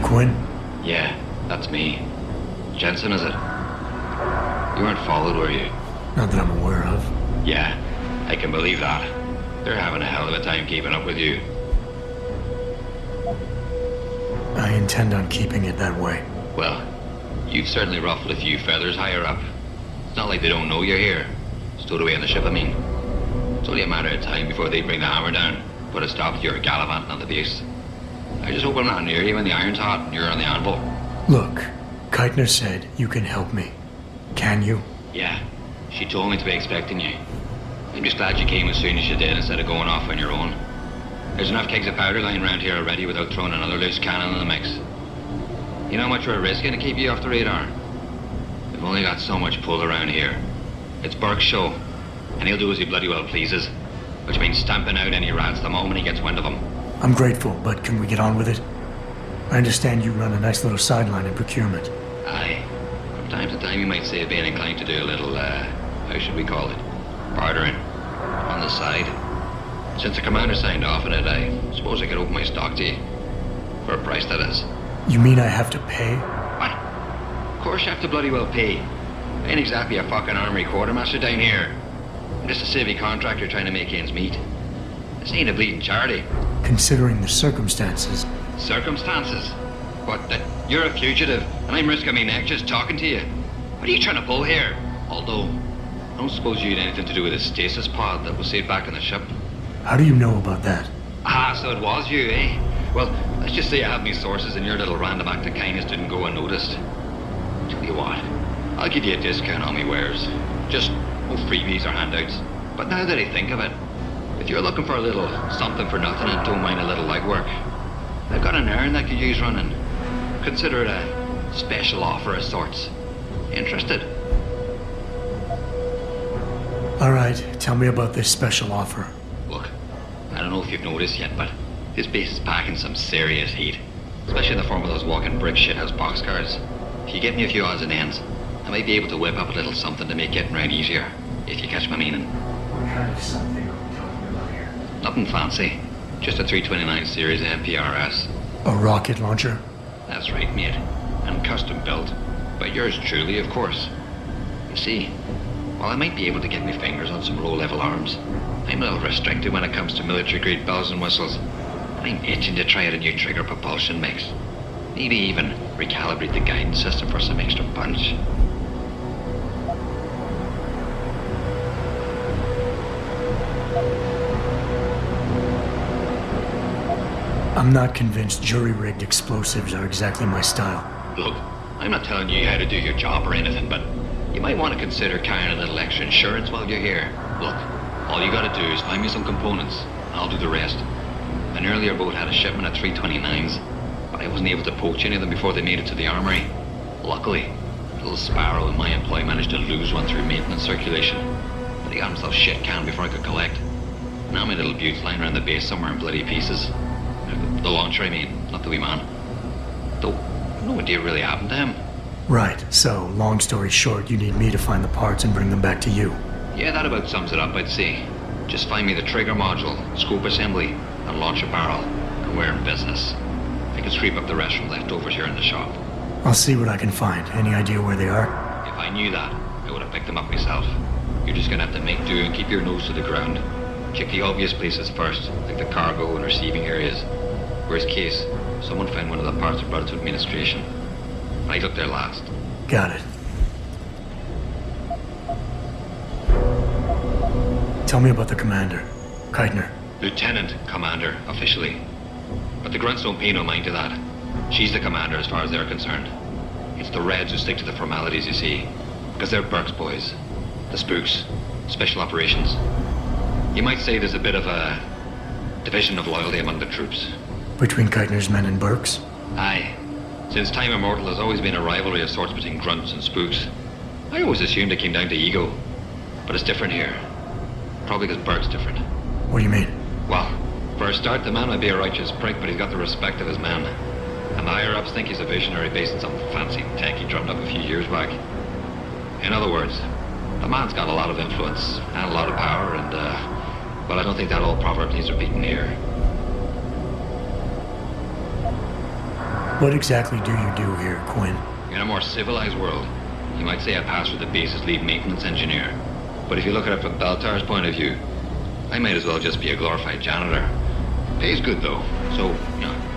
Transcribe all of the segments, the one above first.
Quinn? Yeah, that's me. Jensen, is it? You weren't followed, were you? Not that I'm aware of. Yeah, I can believe that. They're having a hell of a time keeping up with you. I intend on keeping it that way. Well, you've certainly ruffled a few feathers higher up. It's not like they don't know you're here. Stowed away on the ship, I mean. It's only a matter of time before they bring the hammer down. Put a stop to your gallivanting on the base. I just hope I'm not near you when the iron's hot and you're on the anvil. Look, Keitner said you can help me. Can you? Yeah, she told me to be expecting you. I'm just glad you came as soon as you did instead of going off on your own. There's enough kegs of powder lying around here already without throwing another loose cannon in the mix. You know how much we're risking to keep you off the radar? We've only got so much pull around here. It's Burke's show, and he'll do as he bloody well pleases, which means stamping out any rats the moment he gets wind of them. I'm grateful, but can we get on with it? I understand you run a nice little sideline in procurement. Aye. From time to time you might say being inclined to do a little, how should we call it? Bartering. On the side. Since the commander signed off on it, I suppose I could open my stock to you. For a price, that is. You mean I have to pay? What? Of course you have to bloody well pay. I ain't exactly a fucking armory quartermaster down here. I'm just a civvy contractor trying to make ends meet. This ain't a bleeding charity. Considering the circumstances. Circumstances? What, that you're a fugitive and I'm risking my neck just talking to you? What are you trying to pull here? Although, I don't suppose you had anything to do with the stasis pod that was saved back on the ship. How do you know about that? Ah, so it was you, eh? Well, let's just say I have me sources and your little random act of kindness didn't go unnoticed. Tell you what, I'll give you a discount on me wares. Just no freebies or handouts. But now that I think of it, if you're looking for a little something for nothing and don't mind a little legwork, I've got an errand that could use running. Consider it a special offer of sorts. Interested? All right, tell me about this special offer. Look, I don't know if you've noticed yet, but this base is packing some serious heat. Especially in the form of those walking brick shithouse boxcars. If you get me a few odds and ends, I might be able to whip up a little something to make getting around easier, if you catch my meaning. What kind of something are we talking about here? Nothing fancy. Just a 329 series MPRS. A rocket launcher? That's right, mate. And custom built. By yours truly, of course. You see, while I might be able to get my fingers on some low-level arms, I'm a little restricted when it comes to military-grade bells and whistles. I'm itching to try out a new trigger propulsion mix. Maybe even recalibrate the guidance system for some extra punch. I'm not convinced jury-rigged explosives are exactly my style. Look, I'm not telling you how to do your job or anything, but you might want to consider carrying a little extra insurance while you're here. Look, all you gotta do is find me some components, and I'll do the rest. An earlier boat had a shipment of 329s, but I wasn't able to poach any of them before they made it to the armory. Luckily, little Sparrow in my employ managed to lose one through maintenance circulation, but he got himself shit canned before I could collect. Now my little bute's lying around the base somewhere in bloody pieces. The launcher, I mean, not the wee man. Though, no idea really happened to him. Right, so, long story short, you need me to find the parts and bring them back to you. Yeah, that about sums it up, I'd say. Just find me the trigger module, scope assembly, and launcher barrel, and we're in business. I can scrape up the rest from leftovers here in the shop. I'll see what I can find. Any idea where they are? If I knew that, I would have picked them up myself. You're just gonna have to make do and keep your nose to the ground. Check the obvious places first, like the cargo and receiving areas. Worst case, someone found one of the parts and brought it to administration. I looked there last. Got it. Tell me about the commander, Keitner. Lieutenant Commander, officially. But the grunts don't pay no mind to that. She's the commander as far as they're concerned. It's the Reds who stick to the formalities, you see. Because they're Burke's boys. The spooks. Special operations. You might say there's a bit of a division of loyalty among the troops. Between Keitner's men and Burke's? Aye. Since time immortal, there's always been a rivalry of sorts between grunts and spooks. I always assumed it came down to ego. But it's different here. Probably because Burke's different. What do you mean? Well, for a start, the man might be a righteous prick, but he's got the respect of his men. And the higher-ups think he's a visionary based on some fancy tech he drummed up a few years back. In other words, the man's got a lot of influence and a lot of power, and, well, I don't think that old proverb needs repeating here. What exactly do you do here, Quinn? In a more civilized world, you might say I pass for the base's lead maintenance engineer. But if you look at it from Baltar's point of view, I might as well just be a glorified janitor. Pays good, though, so,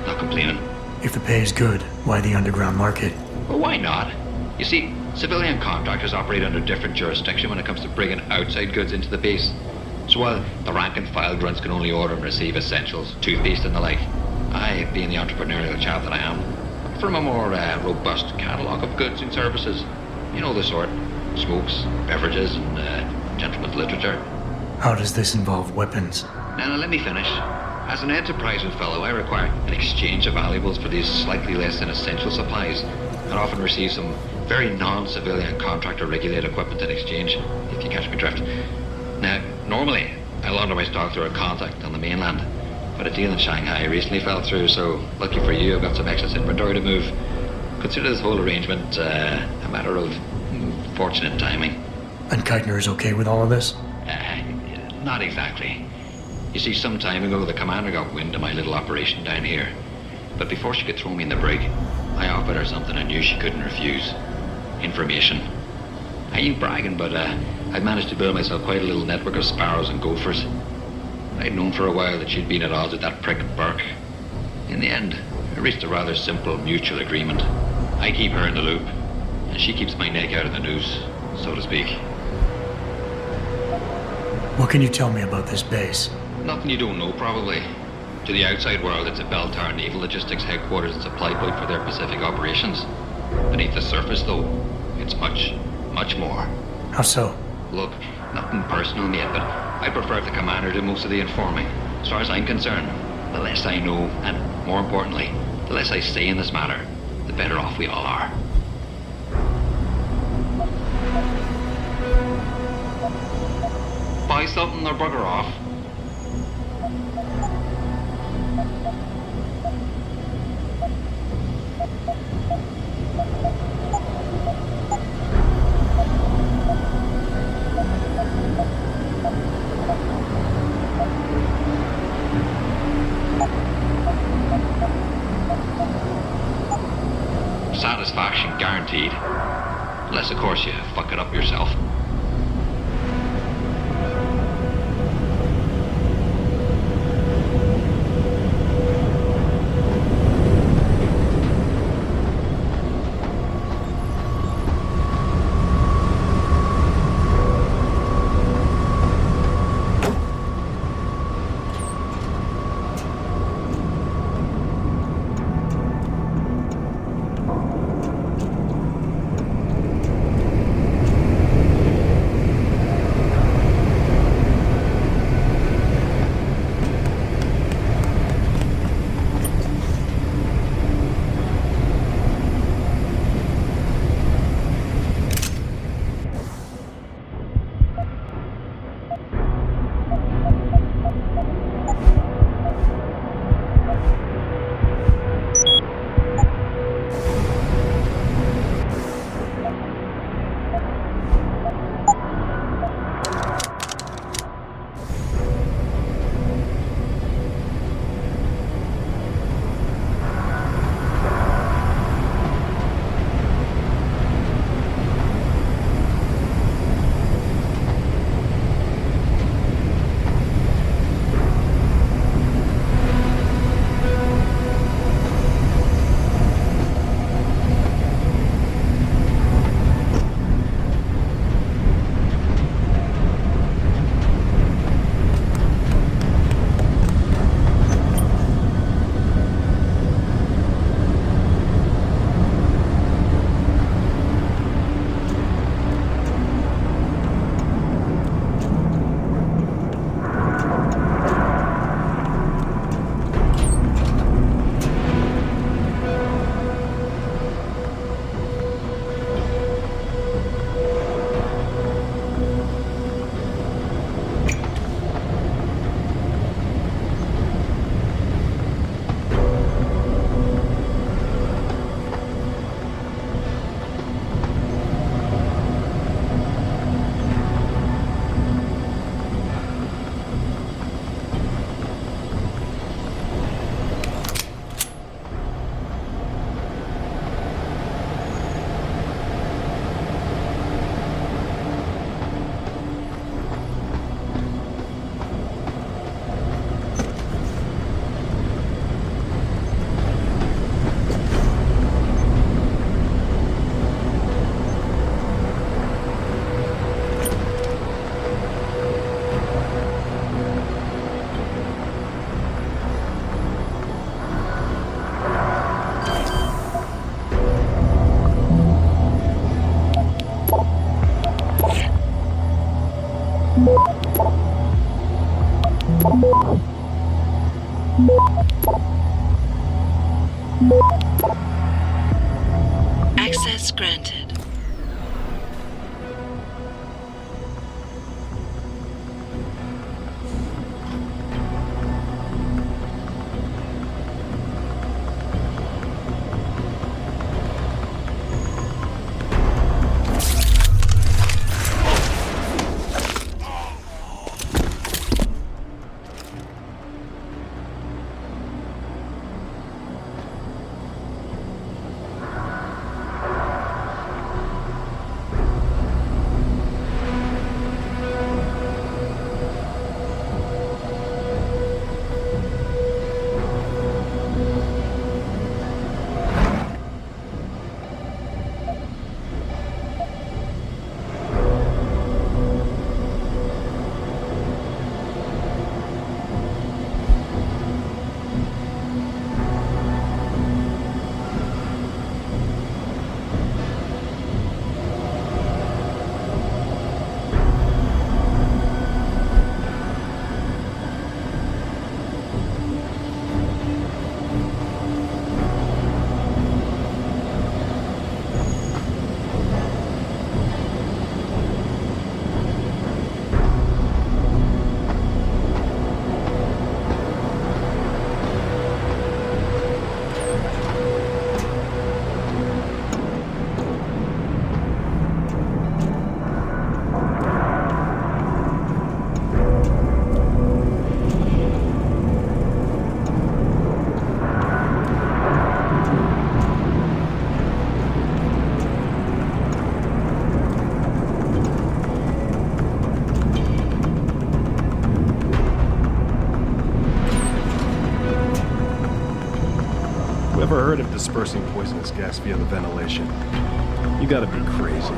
not complaining. If the pay is good, why the underground market? Well, why not? You see, civilian contractors operate under different jurisdiction when it comes to bringing outside goods into the base. So while the rank-and-file grunts can only order and receive essentials, toothpaste and the like, I, being the entrepreneurial chap that I am, from a more robust catalogue of goods and services. You know the sort. Smokes, beverages, and gentleman's literature. How does this involve weapons? Now, let me finish. As an enterprising fellow, I require an exchange of valuables for these slightly less than essential supplies, and often receive some very non-civilian contractor-regulated equipment in exchange, if you catch my drift. Now, normally, I launder my stock through a contact on the mainland, but a deal in Shanghai recently fell through, so lucky for you, I've got some excess inventory to move. Consider this whole arrangement a matter of fortunate timing. And Keitner is okay with all of this? Not exactly. You see, some time ago, the commander got wind of my little operation down here. But before she could throw me in the brig, I offered her something I knew she couldn't refuse. Information. I ain't bragging, but I'd managed to build myself quite a little network of sparrows and gophers. I'd known for a while that she'd been at odds with that prick Burke. In the end, I reached a rather simple mutual agreement. I keep her in the loop, and she keeps my neck out of the noose, so to speak. What can you tell me about this base? Nothing you don't know, probably. To the outside world, it's a Beltar Naval Logistics headquarters and supply point for their Pacific operations. Beneath the surface, though, it's much, Much more. How so? Look, nothing personal, mate, but I prefer if the commander did most of the informing. As far as I'm concerned, the less I know, and more importantly, the less I say in this matter, the better off we all are. Buy something or bugger off. Satisfaction guaranteed. Unless, of course, you fuck it up yourself. Access granted. heard of dispersing poisonous gas via the ventilation. You gotta be crazy.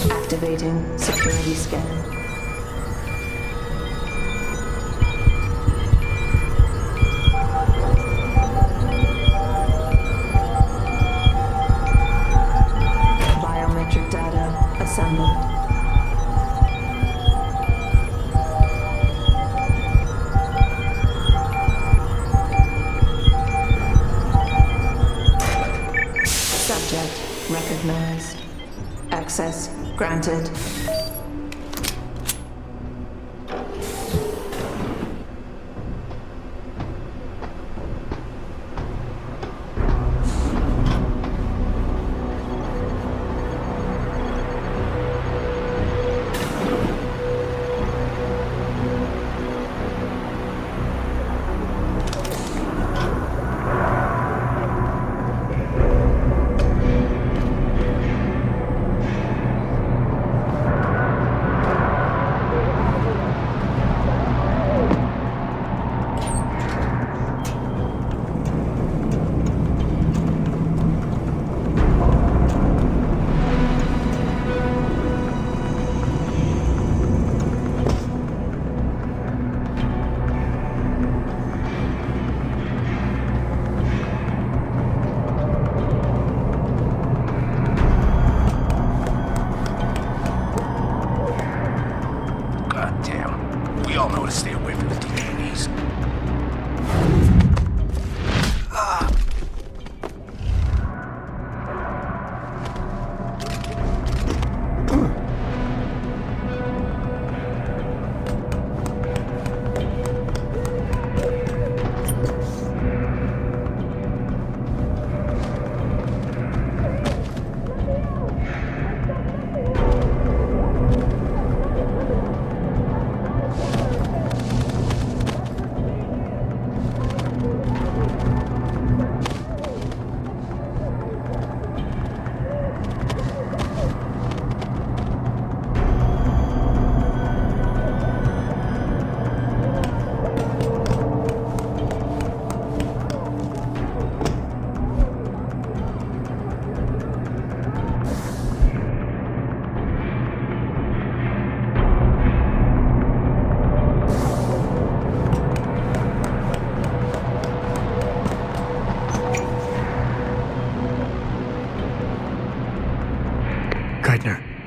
Activating security scan. Biometric data assembled. Subject recognized. Access granted.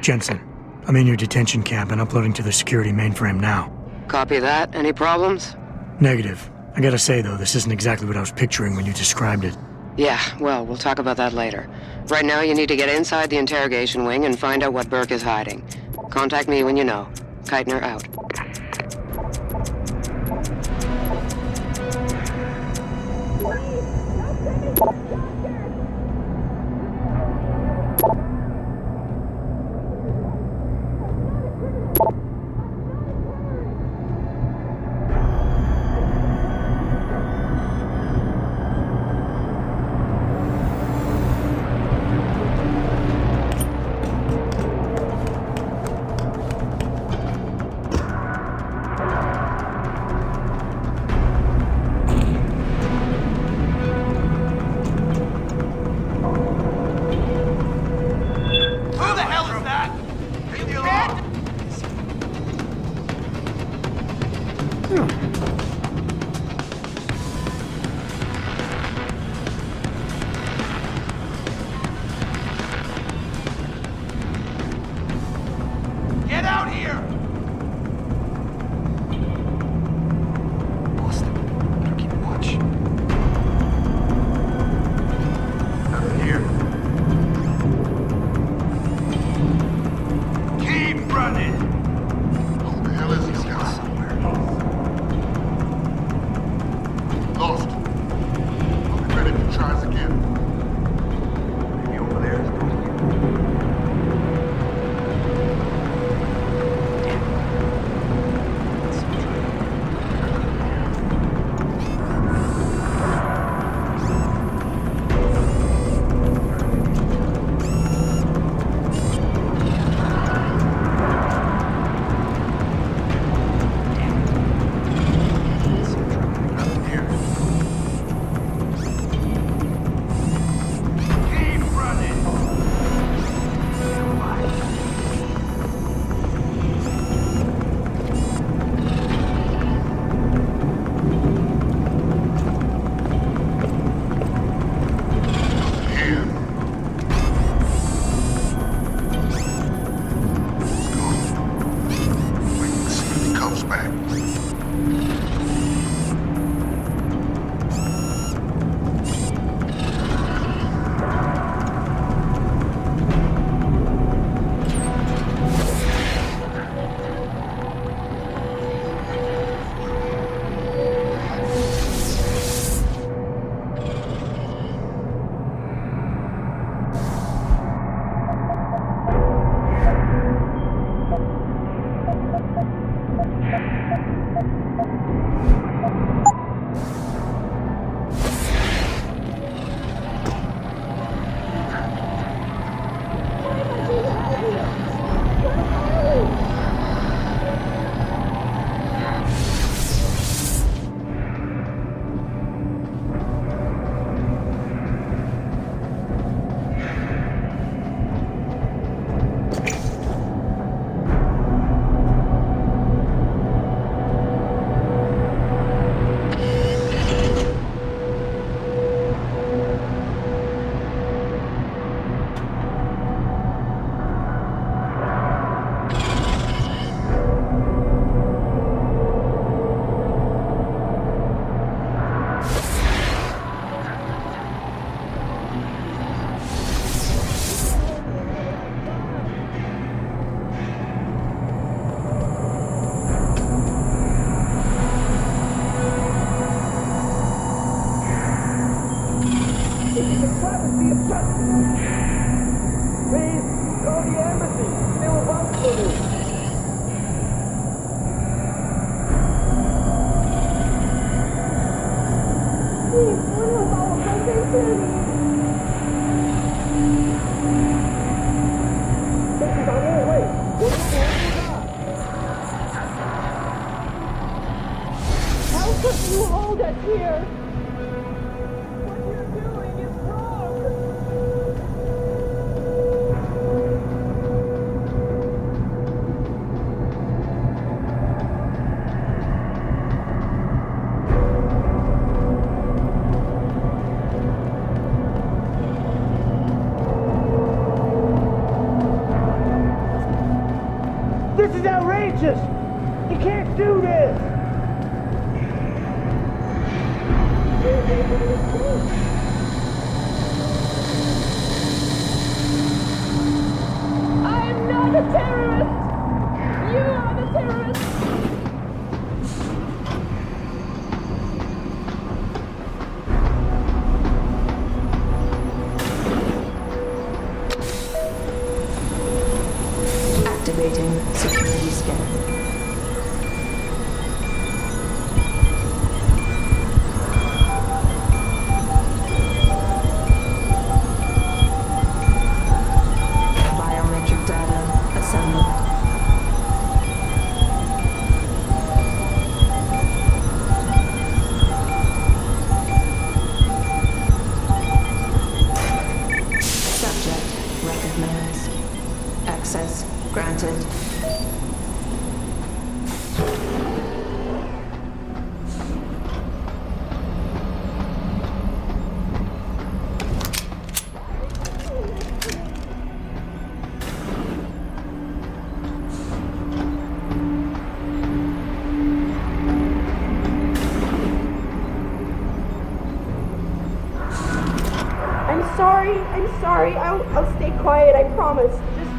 Jensen, I'm in your detention camp and uploading to the security mainframe now. Copy that. Any problems? Negative. I gotta say, though, this isn't exactly what I was picturing when you described it. Yeah, well, we'll talk about that later. Right now, you need to get inside the interrogation wing and find out what Burke is hiding. Contact me when you know. Keitner out. Get out here! Austin, better keep watch. Nothing here. Keep running! Who the hell is this guy? Lost. I'll be ready to try us again. Maybe over there is doing it. Nothing here. Keep running! Here. Let's go. Wait and see if he comes back. How could you hold us here? What you're doing is wrong. This is outrageous! You can't do this! I'm not a terrorist! You are the terrorist! Activating security scan. Biometric data assembled. Subject recognized. Access granted. I'm sorry. I'll stay quiet, I promise. Just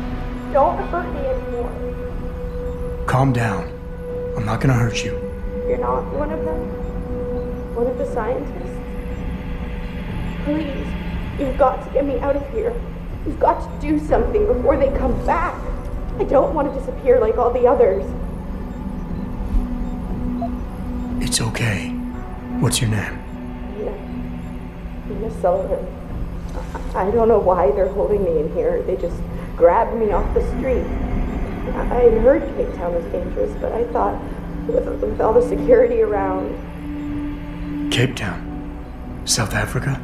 don't hurt me anymore. Calm down. I'm not gonna hurt you. You're not one of them? One of the scientists? Please, you've got to get me out of here. You've got to do something before they come back. I don't want to disappear like all the others. It's okay. What's your name? Nina Sullivan. I don't know why they're holding me in here. They just grabbed me off the street. I had heard Cape Town was dangerous, but I thought with all the security around... Cape Town? South Africa?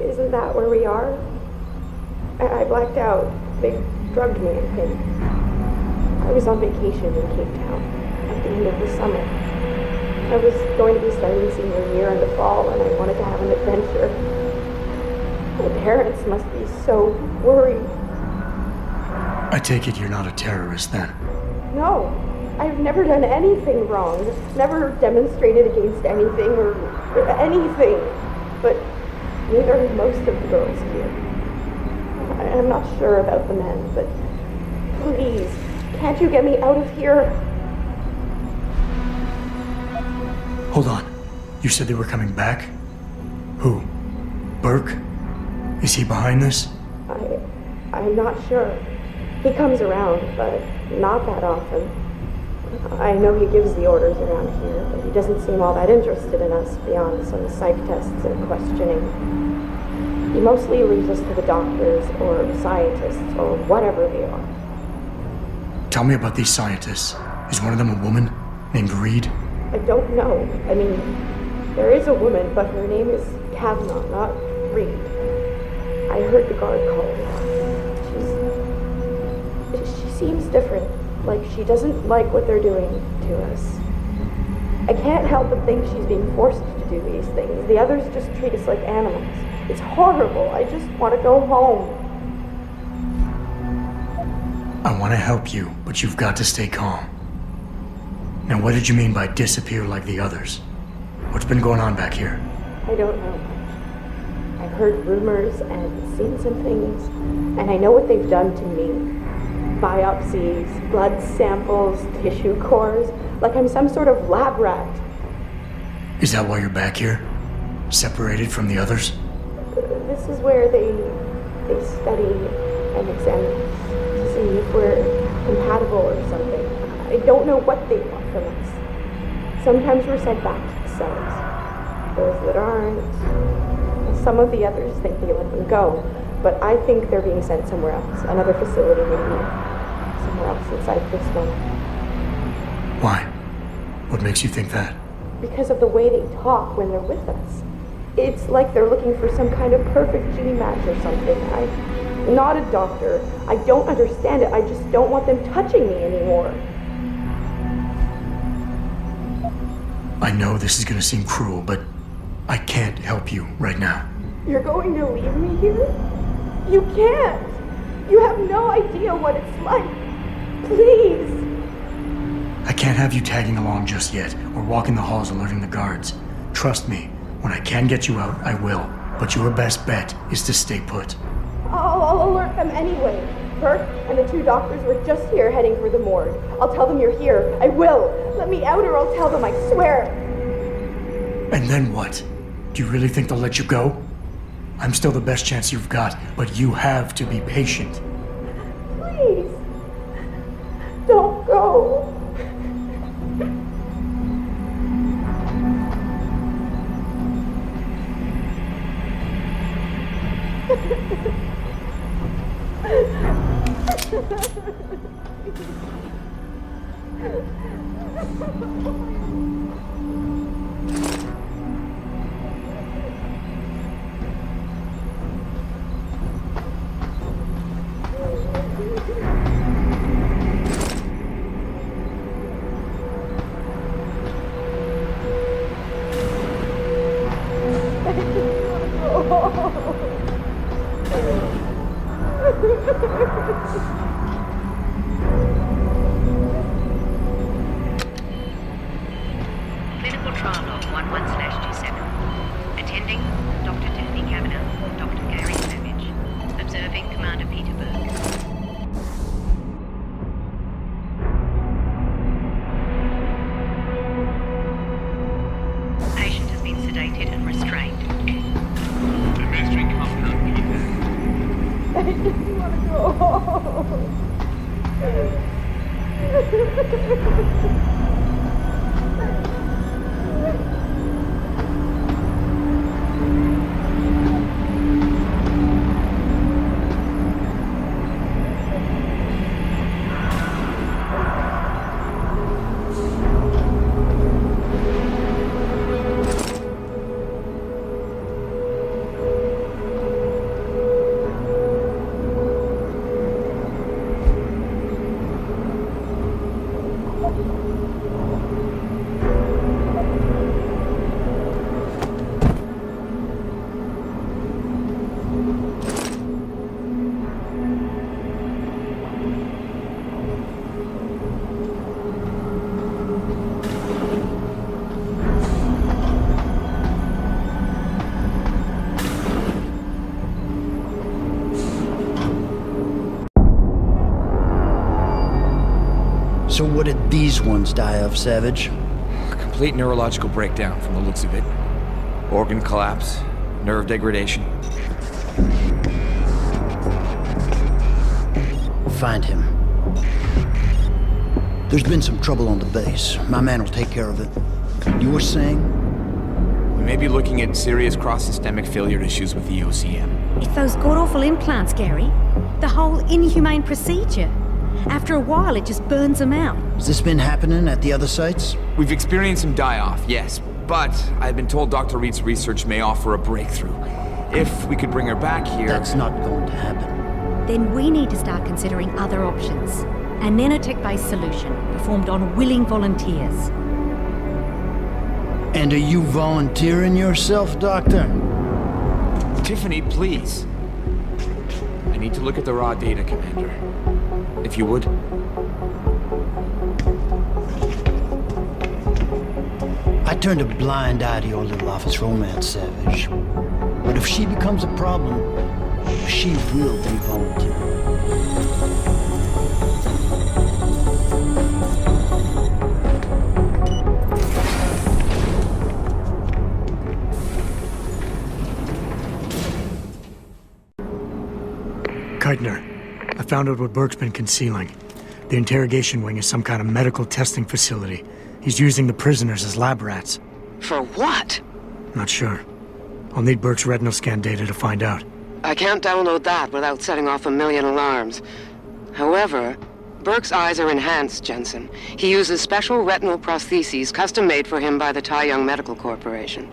Isn't that where we are? I blacked out. They drugged me, I think. I was on vacation in Cape Town at the end of the summer. I was going to be starting senior year in the fall, and I wanted to have an adventure. My parents must be so worried. I take it you're not a terrorist then? No, I've never done anything wrong. Never demonstrated against anything or anything. But neither have most of the girls here. I'm not sure about the men, but please, can't you get me out of here? Hold on. You said they were coming back? Who? Burke? Is he behind this? I'm not sure. He comes around, but not that often. I know he gives the orders around here, but he doesn't seem all that interested in us beyond some psych tests and questioning. He mostly leaves us to the doctors or scientists or whatever they are. Tell me about these scientists. Is one of them a woman named Reed? I don't know. I mean, there is a woman, but her name is Kavanaugh, not Reed. I heard the guard call her. She seems different. Like she doesn't like what they're doing to us. I can't help but think she's being forced to do these things. The others just treat us like animals. It's horrible. I just want to go home. I want to help you, but you've got to stay calm. Now, what did you mean by disappear like the others? What's been going on back here? I don't know much. I've heard rumors and seen some things, and I know what they've done to me. Biopsies, blood samples, tissue cores, like I'm some sort of lab rat. Is that why you're back here? Separated from the others? This is where they study and examine us to see if we're compatible or something. I don't know what they want from us. Sometimes we're sent back to the cells. Those that aren't, some of the others think they let them go, but I think they're being sent somewhere else, another facility maybe, somewhere else inside this one. Why? What makes you think that? Because of the way they talk when they're with us. It's like they're looking for some kind of perfect gene match or something. I'm not a doctor. I don't understand it. I just don't want them touching me anymore. I know this is gonna seem cruel, but I can't help you right now. You're going to leave me here? You can't! You have no idea what it's like. Please! I can't have you tagging along just yet, or walking the halls alerting the guards. Trust me, when I can get you out, I will. But your best bet is to stay put. I'll alert them anyway. Burke and the 2 doctors were just here heading for the morgue. I'll tell them you're here. I will. Let me out or I'll tell them, I swear. And then what? Do you really think they'll let you go? I'm still the best chance you've got, but you have to be patient. Please. Don't go. Clinical trial log 11/G7. Attending Dr. Tiffany Kavanagh, Dr. Gary Savage. Observing Commander Peter Burke. Patient has been sedated and restrained. Administering compound Peter. I just want to go home. So what did these ones die of, Savage? Complete neurological breakdown from the looks of it. Organ collapse, nerve degradation. Find him. There's been some trouble on the base. My man will take care of it. You were saying? We may be looking at serious cross-systemic failure issues with the OCM. It's those god-awful implants, Gary. The whole inhumane procedure. After a while, it just burns them out. Has this been happening at the other sites? We've experienced some die-off, yes, but I've been told Dr. Reed's research may offer a breakthrough. If we could bring her back here... That's not going to happen. Then we need to start considering other options. A nanotech-based solution performed on willing volunteers. And are you volunteering yourself, Doctor? Tiffany, please. I need to look at the raw data, Commander. If you would. I turned a blind eye to your little office romance, Savage. But if she becomes a problem, she will be volunteering. Keitner, I found out what Burke's been concealing. The interrogation wing is some kind of medical testing facility. He's using the prisoners as lab rats. For what? Not sure. I'll need Burke's retinal scan data to find out. I can't download that without setting off a million alarms. However, Burke's eyes are enhanced, Jensen. He uses special retinal prostheses custom-made for him by the Tai Young Medical Corporation.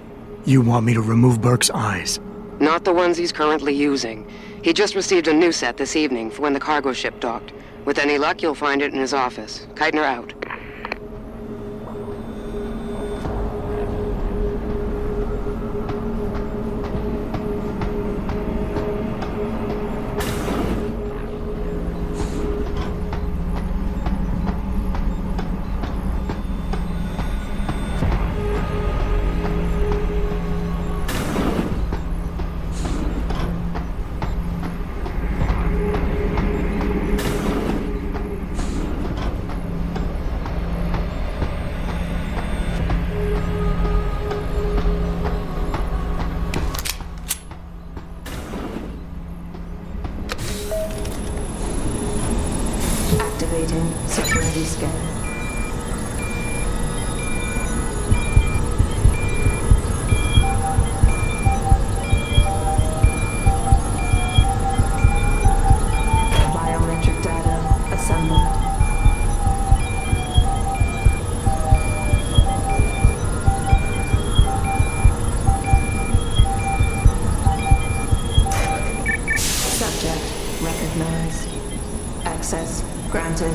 You want me to remove Burke's eyes? Not the ones he's currently using. He just received a new set this evening for when the cargo ship docked. With any luck, you'll find it in his office. Keitner out. Activating security scan. Biometric data assembled. Subject recognized. Access granted.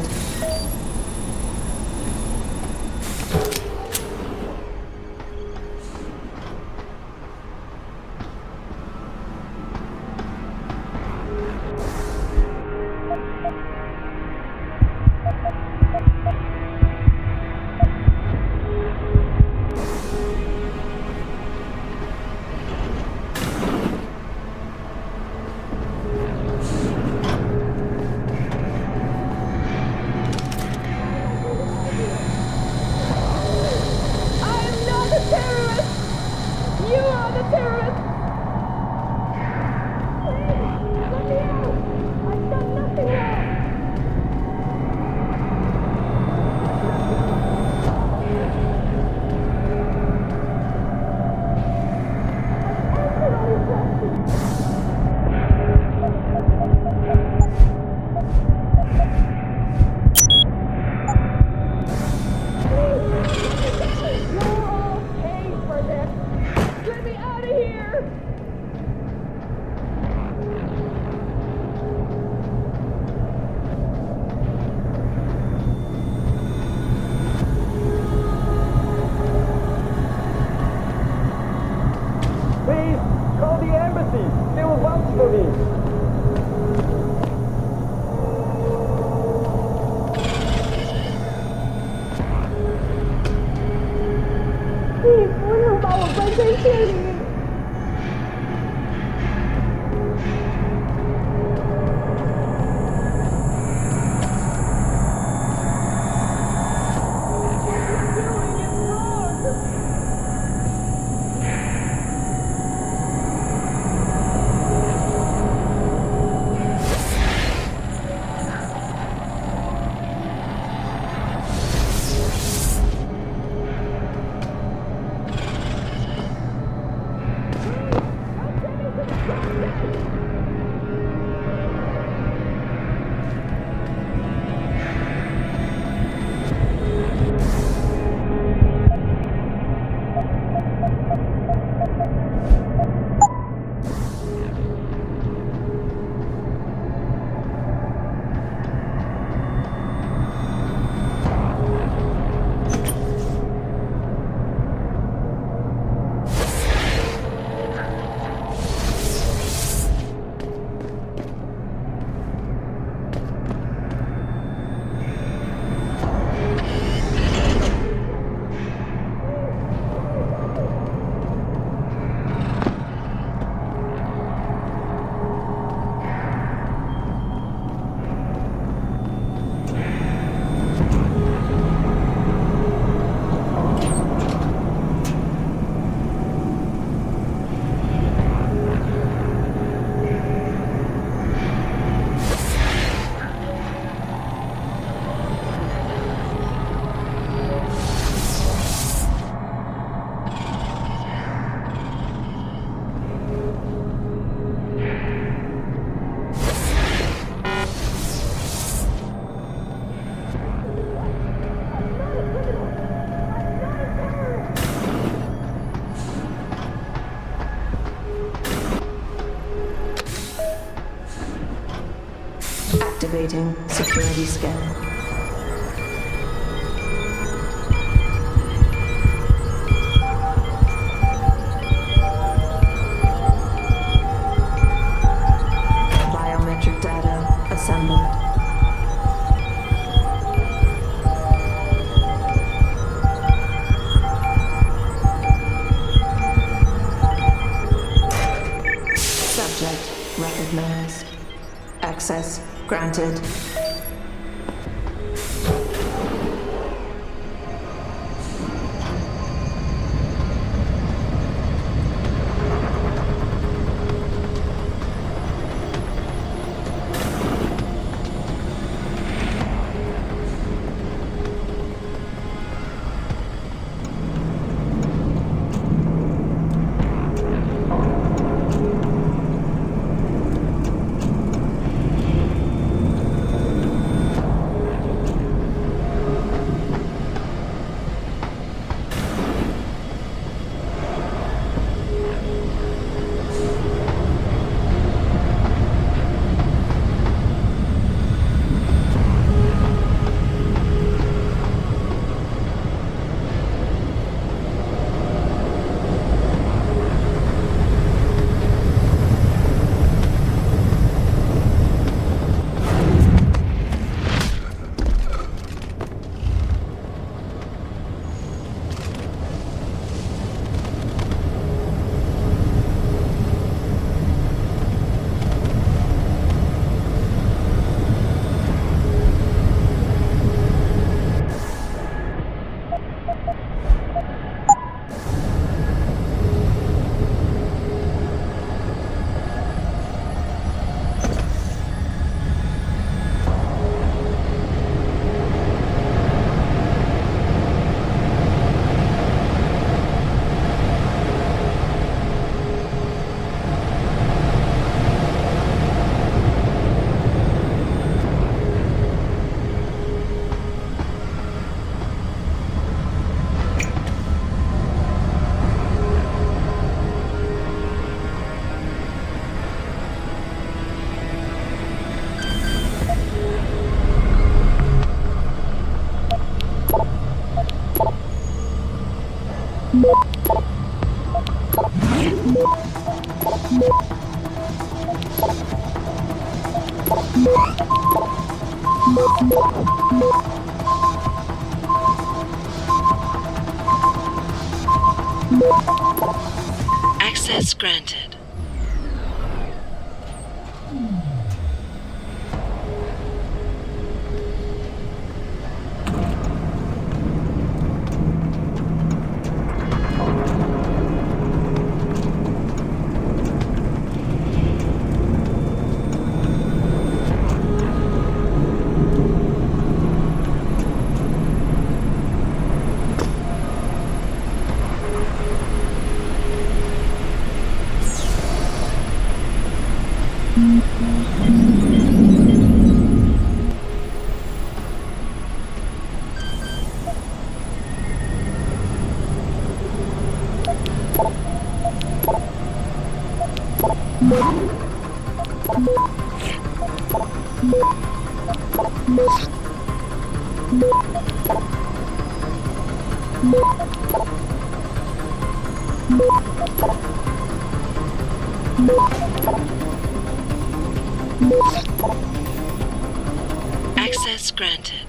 Activating security scan. Biometric data assembled. Subject recognized. Access granted. Access granted. Access granted.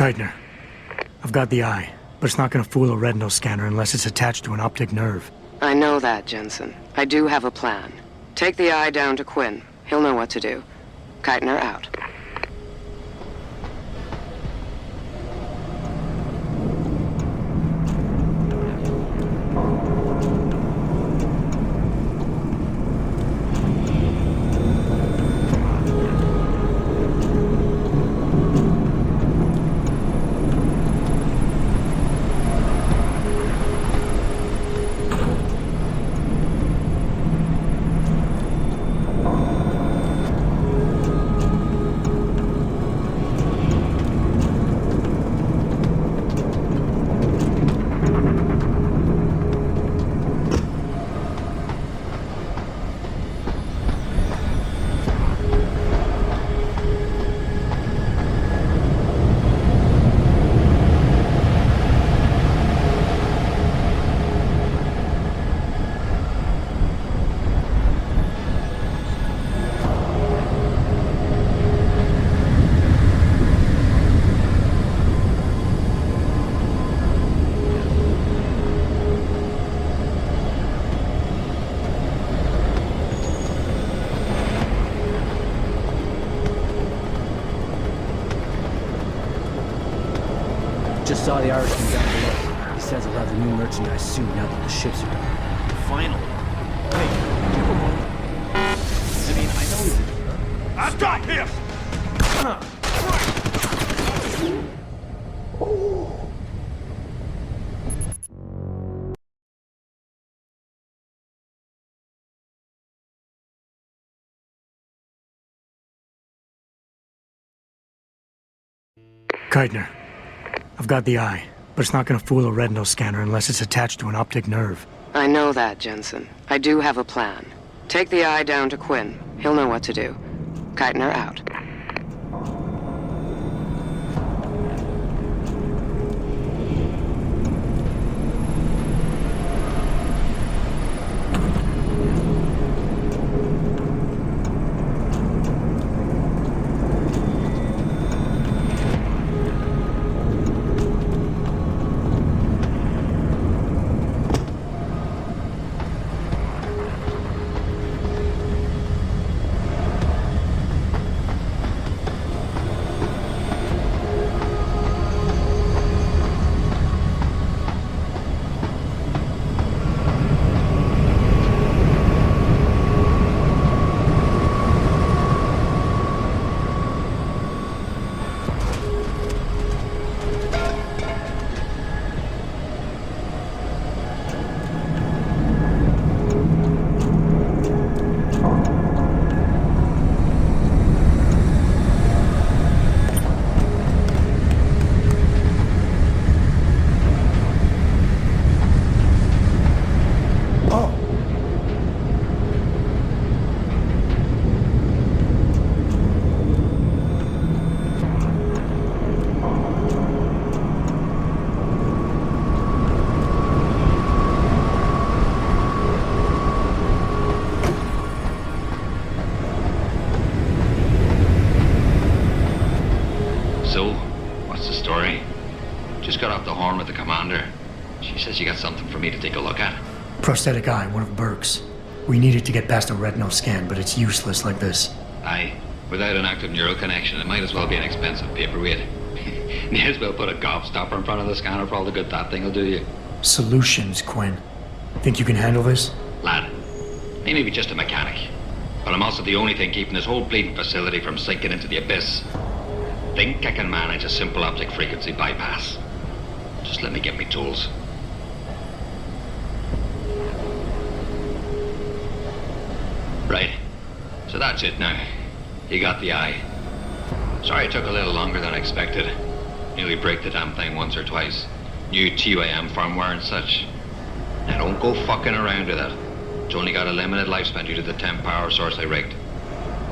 Keitner, I've got the eye, but it's not gonna fool a retinal scanner unless it's attached to an optic nerve. I know that, Jensen. I do have a plan. Take the eye down to Quinn. He'll know what to do. Keitner out. Just saw the Irishman down below. He says he'll have the new merchandise soon now that the ships are ready. Finally. Hey, give him one. I mean, I know he's a... I've got him! Keitner, I've got the eye, but it's not gonna fool a retinal scanner unless it's attached to an optic nerve. I know that, Jensen. I do have a plan. Take the eye down to Quinn. He'll know what to do. Keitner out. me to take a look at? Prosthetic eye, one of Burke's. We needed to get past a retinal scan, but it's useless like this. Aye. Without an active neural connection, it might as well be an expensive paperweight. May as well put a gobstopper in front of the scanner for all the good that thing will do you. Solutions, Quinn. Think you can handle this? Lad, I may be just a mechanic, but I'm also the only thing keeping this whole bleeding facility from sinking into the abyss. Think I can manage a simple optic frequency bypass. Just let me get me tools. Right. So that's it now. You got the eye. Sorry it took a little longer than I expected. Nearly break the damn thing once or twice. New TUAM firmware and such. Now don't go fucking around with it. It's only got a limited lifespan due to the temp power source I rigged.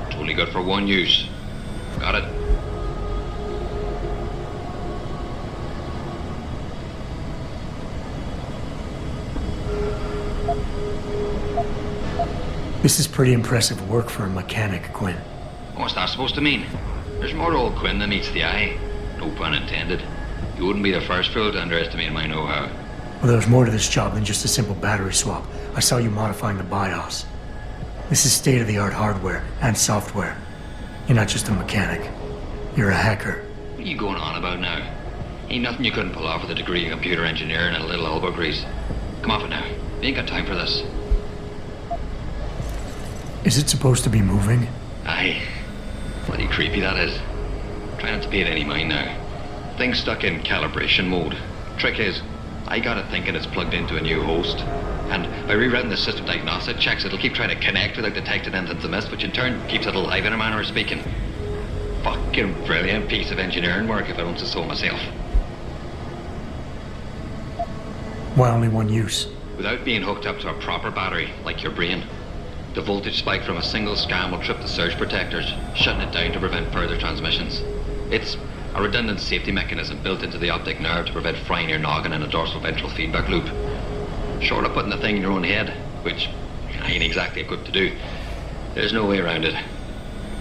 It's only good for one use. Got it? This is pretty impressive work for a mechanic, Quinn. What's that supposed to mean? There's more to old Quinn than meets the eye. No pun intended. You wouldn't be the first fool to underestimate my know-how. Well, there's more to this job than just a simple battery swap. I saw you modifying the BIOS. This is state-of-the-art hardware and software. You're not just a mechanic. You're a hacker. What are you going on about now? Ain't nothing you couldn't pull off with a degree in computer engineering and a little elbow grease. Come off it now. We ain't got time for this. Is it supposed to be moving? Aye. Bloody creepy that is. Try not to pay it any mind now. Thing's stuck in calibration mode. Trick is, I got it thinking it's plugged into a new host. And by rewriting the system diagnostic checks, it'll keep trying to connect without detecting anything's amiss, which in turn keeps it alive in a manner of speaking. Fucking brilliant piece of engineering work, if I don't say so myself. Why only one use? Without being hooked up to a proper battery, like your brain. The voltage spike from a single scan will trip the surge protectors, shutting it down to prevent further transmissions. It's a redundant safety mechanism built into the optic nerve to prevent frying your noggin in a dorsal ventral feedback loop. Short of putting the thing in your own head, which I ain't exactly equipped to do, there's no way around it.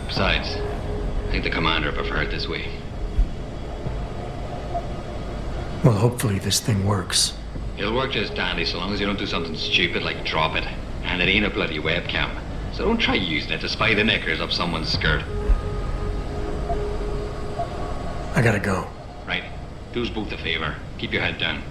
Besides, I think the commander preferred this way. Well, hopefully this thing works. It'll work just dandy so long as you don't do something stupid like drop it. And it ain't a bloody webcam. So don't try using it to spy the knickers up someone's skirt. I gotta go. Right. Do us both a favor. Keep your head down.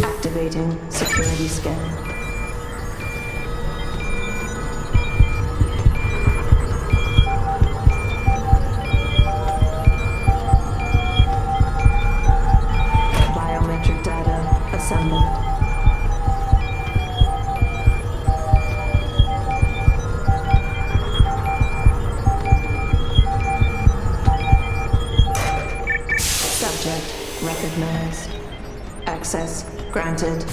Activating security scan. assembled. Subject recognized. Access granted.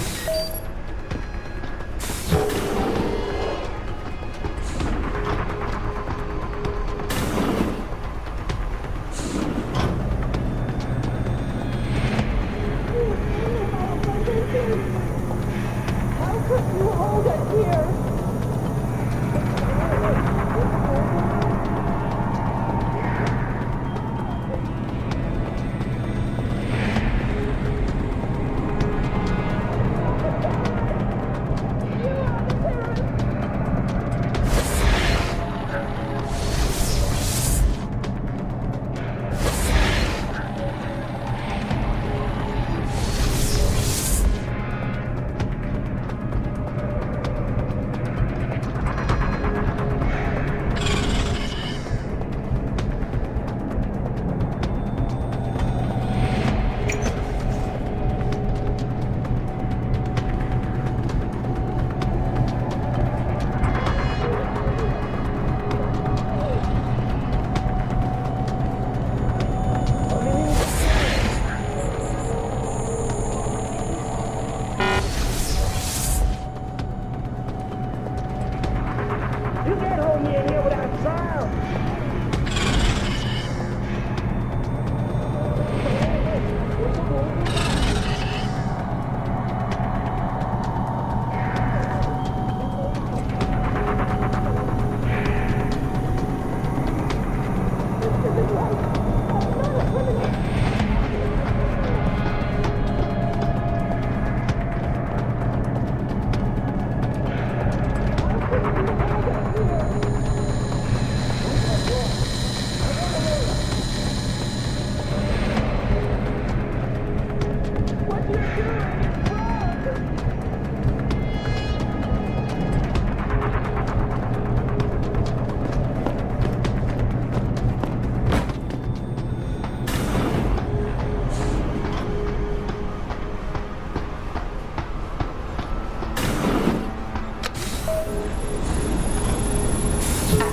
You can't hold me in here without trial.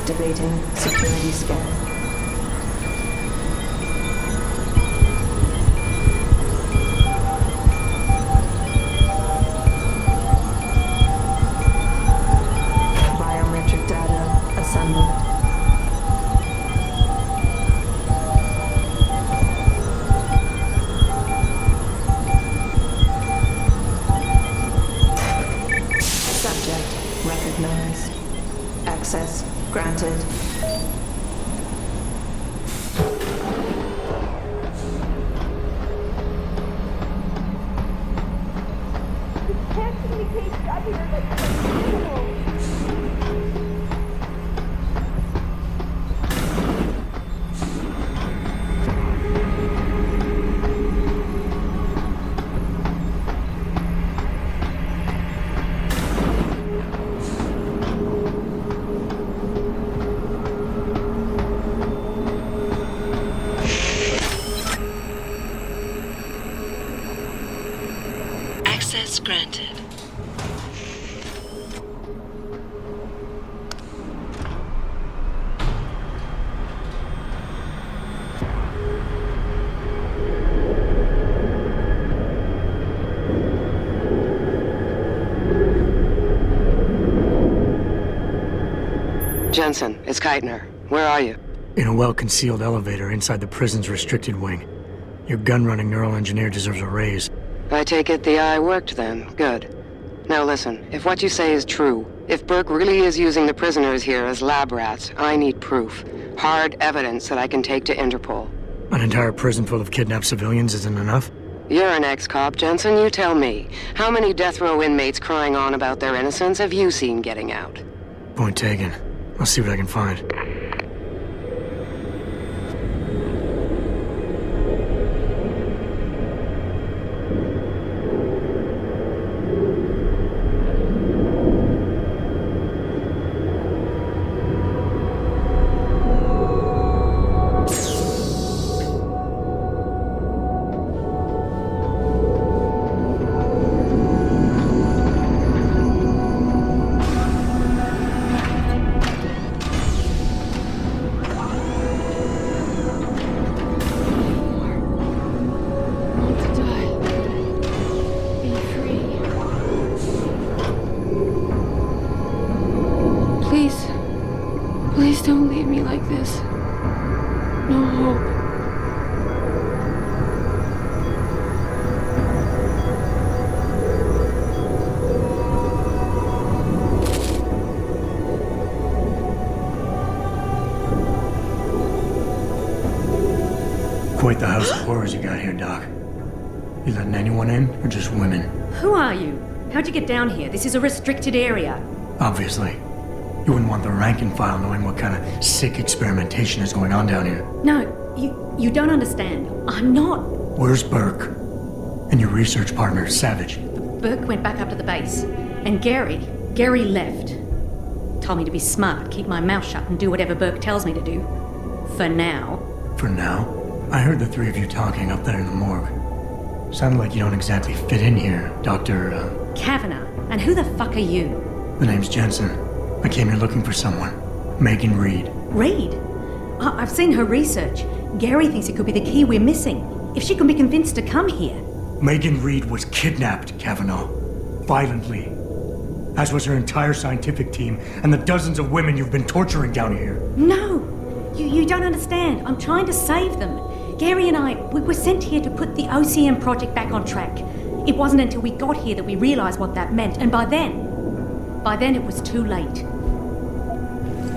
Activating security scan. Biometric data assembled. Subject recognized. Access granted. Can't communicate out here like animals. Access granted. Jensen, it's Keitner. Where are you? In a well-concealed elevator inside the prison's restricted wing. Your gun-running neural engineer deserves a raise. I take it the eye worked then. Good. Now listen, if what you say is true, if Burke really is using the prisoners here as lab rats, I need proof. Hard evidence that I can take to Interpol. An entire prison full of kidnapped civilians isn't enough? You're an ex-cop, Jensen. You tell me. How many death row inmates crying on about their innocence have you seen getting out? Point taken. I'll see what I can find. There's no hope. Quite the house of horrors you got here, Doc. You letting anyone in, or just women? Who are you? How'd you get down here? This is a restricted area. Obviously. You wouldn't want the rank and file knowing what kind of sick experimentation is going on down here. No, you don't understand. I'm not. Where's Burke? And your research partner, Savage? Burke went back up to the base. And Gary left. Told me to be smart, keep my mouth shut, and do whatever Burke tells me to do. For now. For now? I heard the three of you talking up there in the morgue. Sounded like you don't exactly fit in here, Dr. Kavanagh. And who the fuck are you? The name's Jensen. I came here looking for someone. Megan Reed. Reed? I've seen her research. Gary thinks it could be the key we're missing. If she can be convinced to come here. Megan Reed was kidnapped, Kavanagh. Violently. As was her entire scientific team and the dozens of women you've been torturing down here. No! You don't understand. I'm trying to save them. Gary and we were sent here to put the OCM project back on track. It wasn't until we got here that we realized what that meant, and by then it was too late.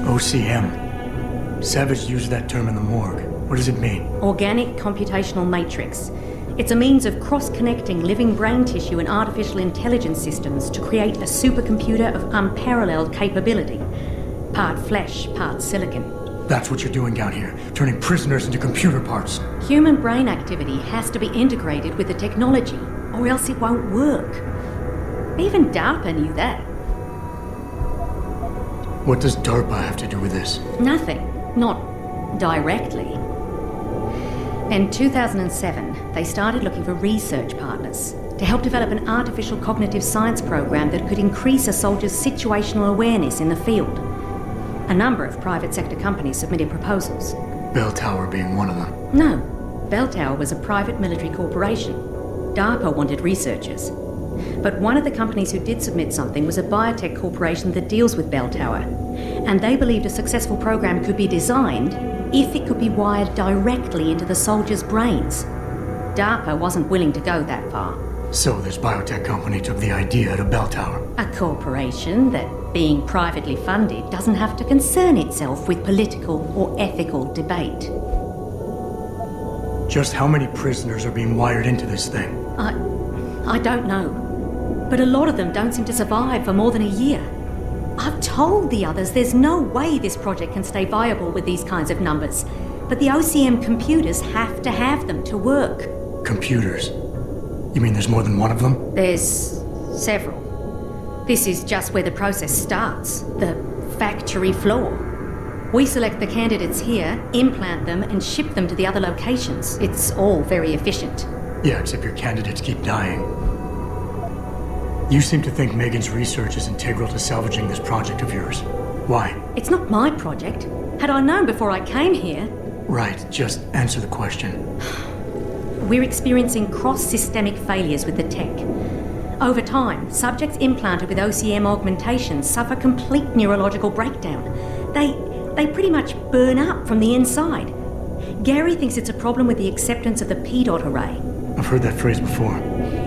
OCM. Savage used that term in the morgue. What does it mean? Organic Computational Matrix. It's a means of cross-connecting living brain tissue and artificial intelligence systems to create a supercomputer of unparalleled capability. Part flesh, part silicon. That's what you're doing down here, turning prisoners into computer parts. Human brain activity has to be integrated with the technology, or else it won't work. Even DARPA knew that. What does DARPA have to do with this? Nothing. Not directly. In 2007, they started looking for research partners to help develop an artificial cognitive science program that could increase a soldier's situational awareness in the field. A number of private sector companies submitted proposals. Bell Tower being one of them. No. Bell Tower was a private military corporation. DARPA wanted researchers. But one of the companies who did submit something was a biotech corporation that deals with Bell Tower. And they believed a successful program could be designed if it could be wired directly into the soldiers' brains. DARPA wasn't willing to go that far. So this biotech company took the idea to Bell Tower. A corporation that, being privately funded, doesn't have to concern itself with political or ethical debate. Just how many prisoners are being wired into this thing? I don't know. But a lot of them don't seem to survive for more than a year. I've told the others there's no way this project can stay viable with these kinds of numbers. But the OCM computers have to have them to work. Computers? You mean there's more than one of them? There's several. This is just where the process starts, the factory floor. We select the candidates here, implant them, and ship them to the other locations. It's all very efficient. Yeah, except your candidates keep dying. You seem to think Megan's research is integral to salvaging this project of yours. Why? It's not my project. Had I known before I came here... Right, just answer the question. We're experiencing cross-systemic failures with the tech. Over time, subjects implanted with OCM augmentations suffer complete neurological breakdown. They pretty much burn up from the inside. Gary thinks it's a problem with the acceptance of the P-dot array. I've heard that phrase before.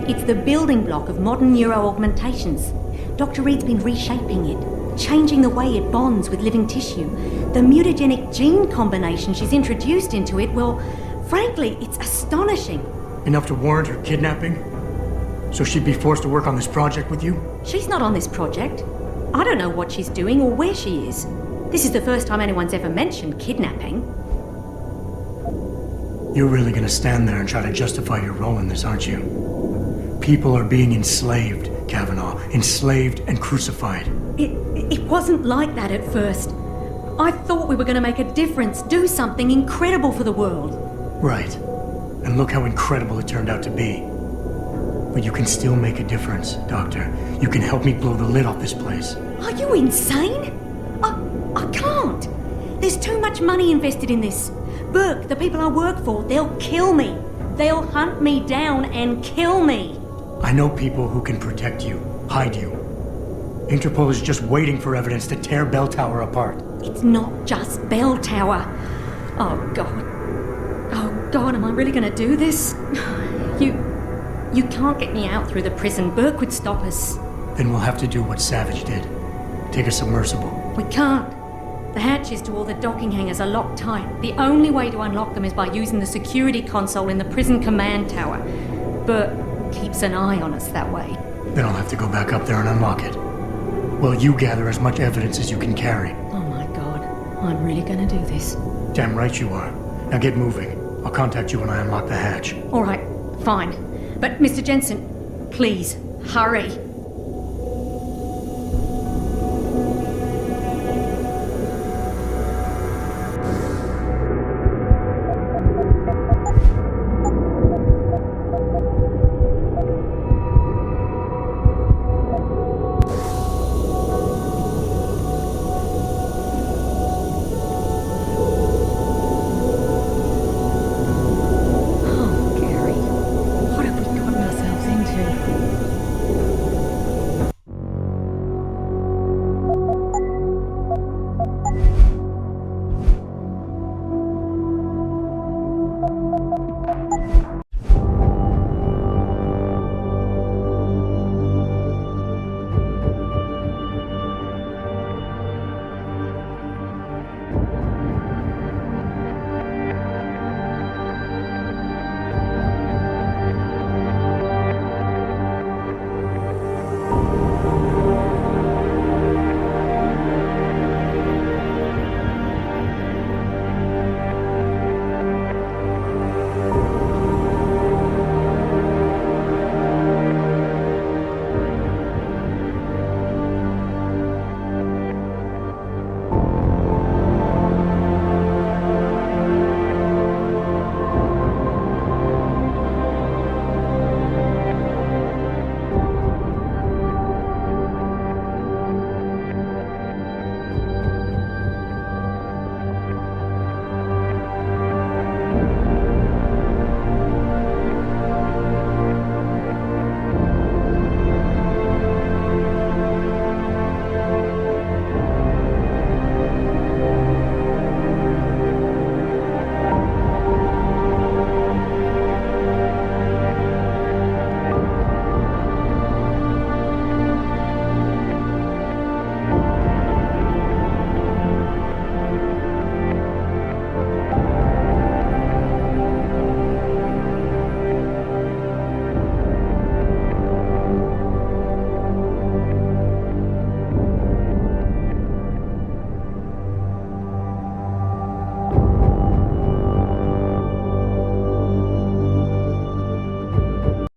It's the building block of modern neuro-augmentations. Dr. Reed's been reshaping it, changing the way it bonds with living tissue. The mutagenic gene combination she's introduced into it, well, frankly, it's astonishing. Enough to warrant her kidnapping? So she'd be forced to work on this project with you? She's not on this project. I don't know what she's doing or where she is. This is the first time anyone's ever mentioned kidnapping. You're really gonna stand there and try to justify your role in this, aren't you? People are being enslaved, Kavanagh. Enslaved and crucified. It wasn't like that at first. I thought we were gonna make a difference, do something incredible for the world. Right. And look how incredible it turned out to be. But you can still make a difference, Doctor. You can help me blow the lid off this place. Are you insane? I can't. There's too much money invested in this. Burke, the people I work for, they'll kill me. They'll hunt me down and kill me. I know people who can protect you, hide you. Interpol is just waiting for evidence to tear Bell Tower apart. It's not just Bell Tower. Oh, God. Oh, God, am I really going to do this? You can't get me out through the prison. Burke would stop us. Then we'll have to do what Savage did. Take a submersible. We can't. The hatches to all the docking hangars are locked tight. The only way to unlock them is by using the security console in the prison command tower. Burke keeps an eye on us that way. Then I'll have to go back up there and unlock it. Well, you gather as much evidence as you can carry. Oh my God. I'm really going to do this. Damn right you are. Now get moving. I'll contact you when I unlock the hatch. All right, fine. But Mr. Jensen, please, hurry.